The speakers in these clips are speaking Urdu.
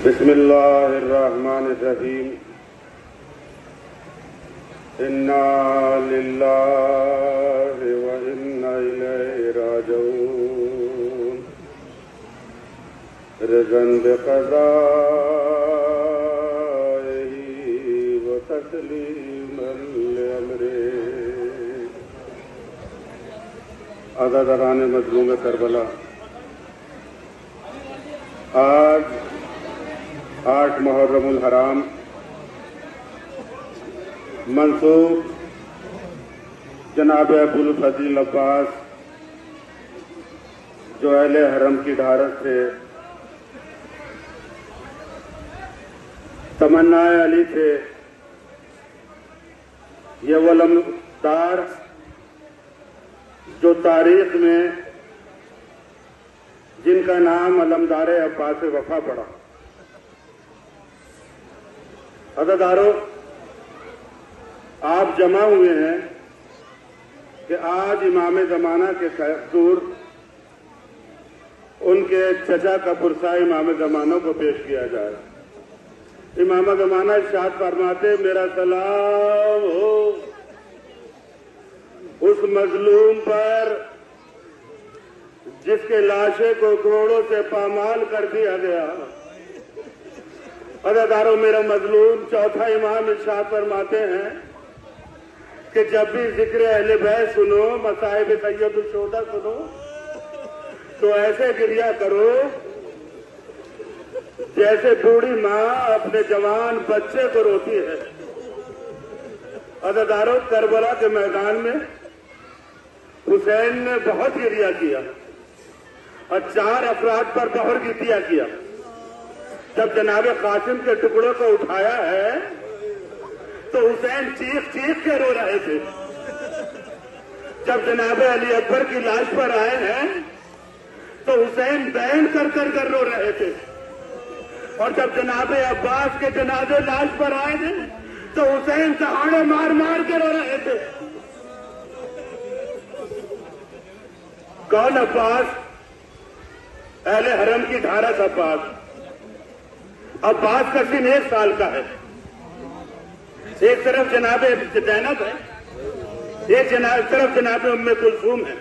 بسم اللہ الرحمن الرحیم انا للہ و انا الیہ راجعون رضا بقضائہ و تسلیما لامرہ۔ عزاداران مظلوم کربلا، آج 8 محرم الحرام منسوب جناب ابوالفضل عباس جو اہل حرم کی ڈھارس سے تمنا علی تھے، یہ وہ علمدار جو تاریخ میں جن کا نام علمدار عباس وفا پڑا۔ عزادارو، آپ جمع ہوئے ہیں کہ آج امام زمانہ کے حضور ان کے چچا کا پرسہ امام زمانہ کو پیش کیا جائے۔ امام زمانہ ارشاد فرماتے، میرا سلام ہو اس مظلوم پر جس کے لاشے کو گھوڑوں سے پامال کر دیا گیا۔ عزادارو، میرا مظلوم چوتھا امام ارشاد فرماتے ہیں کہ جب بھی ذکر اہل بیت سنو، مصائب سید الشہداء سنو تو ایسے گریہ کرو جیسے بوڑھی ماں اپنے جوان بچے کو روتی ہے۔ عزادارو، کربلا کے میدان میں حسین نے بہت گریہ کیا اور 4 افراد پر بہت گریہ کیا۔ جب جناب قاسم کے ٹکڑوں کو اٹھایا ہے تو حسین چیخ چیخ کے رو رہے تھے۔ جب جناب علی اکبر کی لاش پر آئے ہیں تو حسین بین کر کر رو رہے تھے، اور جب جناب عباس کے جنازے لاش پر آئے تھے تو حسین دہاڑے مار مار کے رو رہے تھے۔ کون عباس؟ اہل حرم کی ڈھارس عباس۔ عباس کا سن 1 سال کا ہے، ایک طرف جناب زینب ہے، ایک طرف جناب ام کلثوم ہے۔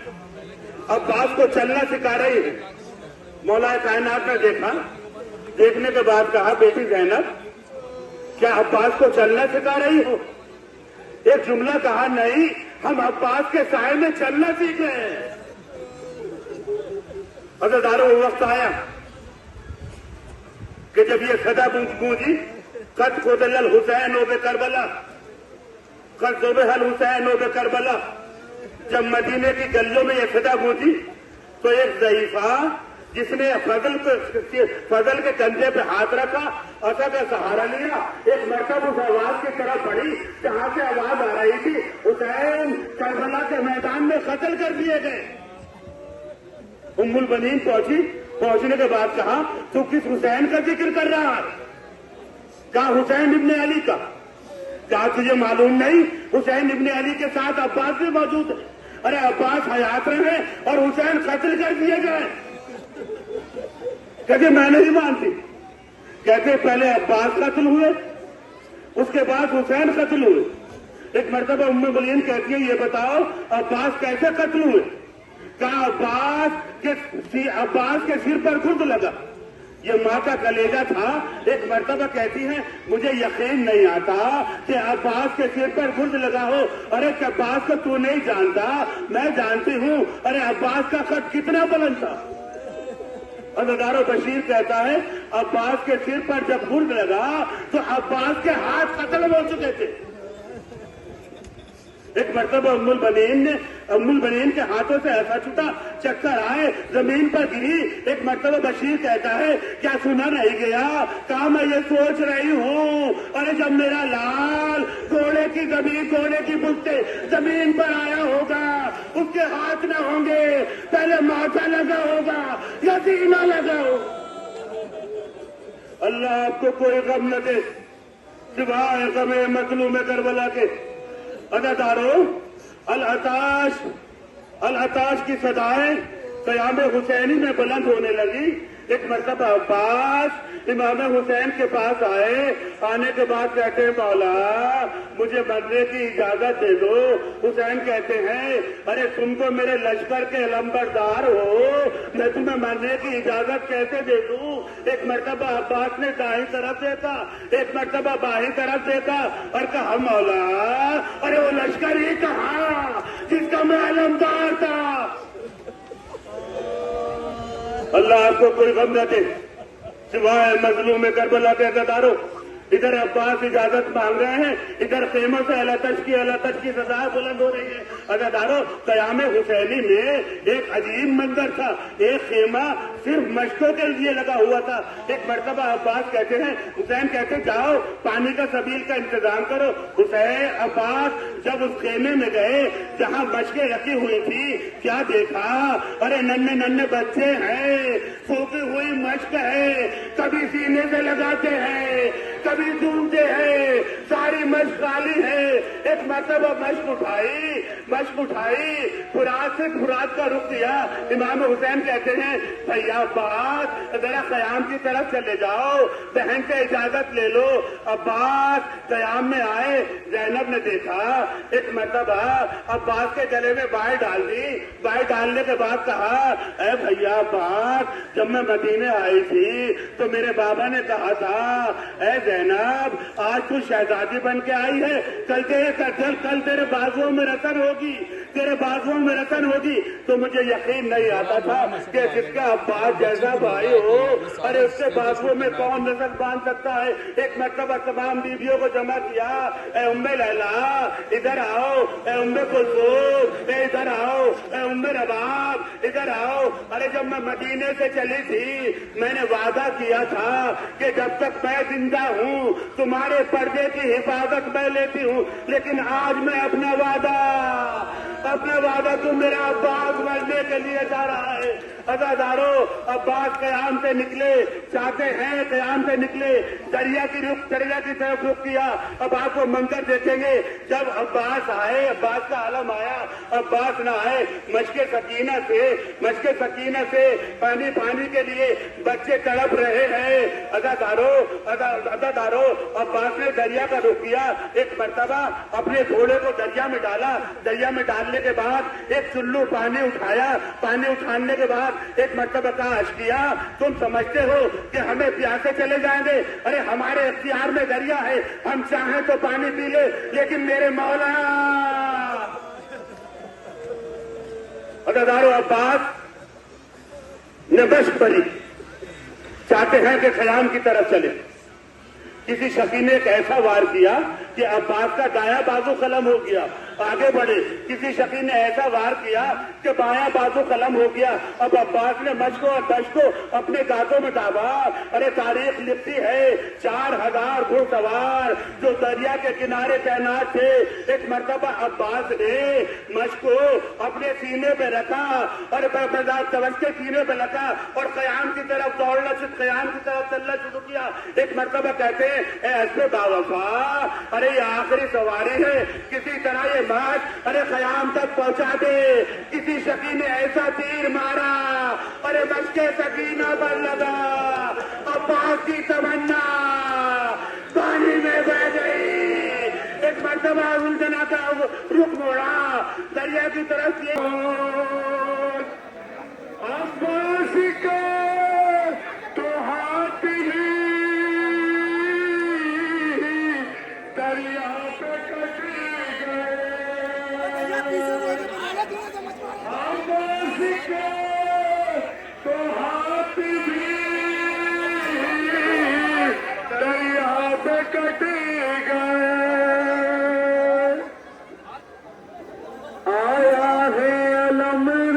عباس کو چلنا سکھا رہی ہے۔ مولا کائنات نے دیکھا، دیکھنے کے بعد کہا، بیٹی زینب کیا عباس کو چلنا سکھا رہی ہو؟ ایک جملہ کہا، نہیں، ہم عباس کے سائے میں چلنا سیکھ رہے ہیں۔ عزادارو، وہ وقت آیا کہ جب یہ صدا گونجی، قد قتل الحسین بکربلا، قد ذبح الحسین بکربلا، جب مدینے کی گلیوں میں یہ صدا گونجی تو ایک ضعیفہ جس نے فضل کے کندھے پہ ہاتھ رکھا، عصا کا سہارا لیا، ایک مرتبہ اس آواز کی طرف بڑھی جہاں سے آواز آ رہی تھی، حسین کربلا کے میدان میں قتل کر دیے گئے۔ ام البنین پہنچنے کے بعد کہا، تو کس حسین کا ذکر کر رہا ہے؟ کہا، حسین ابن علی کا۔ کہا، تجھے معلوم نہیں حسین ابن علی کے ساتھ عباس بھی موجود ہے؟ ارے عباس حیات رہے اور حسین قتل کر دیے گئے۔ کہتے میں نہیں مانتی۔ کہتے پہلے عباس قتل ہوئے، اس کے بعد حسین قتل ہوئے۔ ایک مرتبہ ام البنین کہتی ہے، یہ بتاؤ عباس کیسے قتل ہوئے؟ کہا، عباس کے سر پر گرد لگا۔ یہ ماں کا کلیجہ تھا۔ ایک مرتبہ کہتی ہے، مجھے یقین نہیں آتا کہ عباس کے سر پر گرد لگا ہو۔ ارے عباس کو تو نہیں جانتا، میں جانتی ہوں۔ ارے عباس کا قد کتنا بلند تھا۔ عزادارو، بشیر کہتا ہے، عباس کے سر پر جب گرد لگا تو عباس کے ہاتھ قتل ہو چکے تھے۔ ایک مرتبہ ام البنین کے ہاتھوں سے ایسا چھوٹا، چکر آئے، زمین پر گری۔ ایک مرتبہ بشیر کہتا ہے، کیا سنا نہیں گیا؟ کہا، میں یہ سوچ رہی ہوں، ارے جب میرا لال گھوڑے کی بلتے زمین پر آیا ہوگا، اس کے ہاتھ نہ ہوں گے، پہلے ماتھا لگا ہوگا یا سینہ لگا ہوگا۔ اللہ آپ کو کوئی غم نہ دے سوائے غم مظلوم کربلا کے۔ عزادارو، العطاش کی صدائیں قیام حسینی میں بلند ہونے لگی ایک مرتبہ عباس امام حسین کے پاس آئے، آنے کے بعد کہتے ہیں مولا مجھے مرنے کی اجازت دے دو۔ حسین کہتے ہیں ارے تم تو میرے لشکر کے علمبردار ہو، میں تمہیں مرنے کی اجازت کیسے دے دوں؟ ایک مرتبہ عباس نے دائیں طرف دیکھا، ایک مرتبہ بائیں طرف دیکھا اور کہا مولا ارے وہ لشکر ہی کہاں جس کا میں علمدار تھا۔ اللہ آپ کو کوئی غم نہ دے سوائے مظلوم کربلا کے عزاداروں۔ ادھر عباس اجازت مانگ رہے ہیں، ادھر خیموں سے اللہ تش کی سزا بلند ہو رہی ہے۔ عزاداروں قیام حسینی میں ایک عجیب منظر تھا، ایک خیمہ صرف مشقوں کے لیے لگا ہوا تھا۔ ایک مرتبہ عباس کہتے ہیں، حسین کہتے جاؤ پانی کا سبیل کا انتظام کرو۔ حسین عباس جب اس خیمے میں گئے جہاں مشقیں رکھی ہوئی تھی، کیا دیکھا؟ ارے ننھے بچے ہیں، سوکھی ہوئی مشق ہے، کبھی سینے سے لگاتے ہیں کبھی ڈھونڈتے ہیں، ساری مشق خالی ہے۔ ایک مرتبہ مشق اٹھائی فرات سے فرات کا رخ دیا۔ امام حسین کہتے ہیں بھیا عباس ذرا قیام کی طرف چلے جاؤ، بہن سے اجازت لے لو۔ عباس قیام میں آئے، زینب نے دیکھا، ایک مرتبہ عباس کے گلے میں بائیں ڈال دی، بائیں ڈالنے کے بعد کہا اے بھیا عباس جب میں مدینے آئی تھی تو میرے بابا نے کہا تھا اے زینب آج تو شہزادی بن کے آئی ہے، کل تیرے بازوؤں میں رتن ہوگی، تو مجھے یقین نہیں آتا تھا کہ جس کا عباس جیسا بھائی ہو ارے اس کے بازوؤں میں کون نظر باندھ سکتا ہے۔ ایک مرتبہ تمام بیویوں کو جمع کیا، اے ام لیلا ادھر آؤ، اے ام کلثوم ادھر آؤ، اے ام رباب ادھر آؤ۔ ارے جب میں مدینے سے چلی تھی میں نے وعدہ کیا تھا کہ جب تک میں زندہ ہوں تمہارے پردے کی حفاظت میں لیتی ہوں، لیکن آج میں اپنا وعدہ تو میرا عباس مرنے کے لیے جا رہا ہے۔ عزادارو عباس قیام سے نکلے، چاہتے ہیں قیام سے نکلے، دریا کی طرف رخ کیا۔ اب آپ کو منظر دیکھیں گے، جب عباس آئے، عباس کا عالم آیا، عباس نہ آئے، مشق سکینہ سے پانی کے لیے بچے تڑپ رہے ہیں۔ عزادارو عباس نے دریا کا رخ کیا، ایک مرتبہ اپنے گھوڑے کو دریا میں ڈالا، دریا میں ڈالنے کے بعد ایک چلو پانی اٹھایا، پانی اٹھانے کے بعد ایک مرتبہ کہا اشکیا تم سمجھتے ہو کہ ہمیں پیاسے چلے جائیں گے؟ ارے ہمارے اختیار میں دریا ہے، ہم چاہیں تو پانی پی لے، لیکن میرے مولا عزادارو عباس نے مشق بری، چاہتے ہیں کہ خیام کی طرف چلے۔ کسی شخص نے ایک ایسا وار کیا کہ عباس کا دایاں بازو قلم ہو گیا، آگے بڑھے۔ کسی شخص نے ایسا وار کیا کہ بایاں بازو قلم ہو گیا۔ اب عباس نے مشق اور دشت کو اپنے دانتوں میں دابا۔ ارے تاریخ لکھتی ہے 4000 گھڑ سوار جو دریا کے کنارے تعینات تھے، ایک مرتبہ عباس نے مشق کو اپنے سینے پہ رکھا اور کے سینے پہ رکھا اور قیام کی طرف قیام کی طرف چلنا شروع کیا۔ ایک مرتبہ کہتے ہیں اے اسب باوفا ارے یہ آخری سواری ہے، کسی طرح یہ مشق ارے قیام تک پہنچا دے۔ کسی شقی نے ایسا تیر مارا ارے مشق سکینہ پر لگا، عباس کی تمنا پانی میں بہ گئی۔ ایک مرتبہ الجھنا کا رخ موڑا، دریا کی طرف عباس کا تو ہاتھ ہی دریا پہ کٹ گئے، عباس کا تو ہاتھ ہی دریا پہ کٹ گئے۔ آیا ہے علم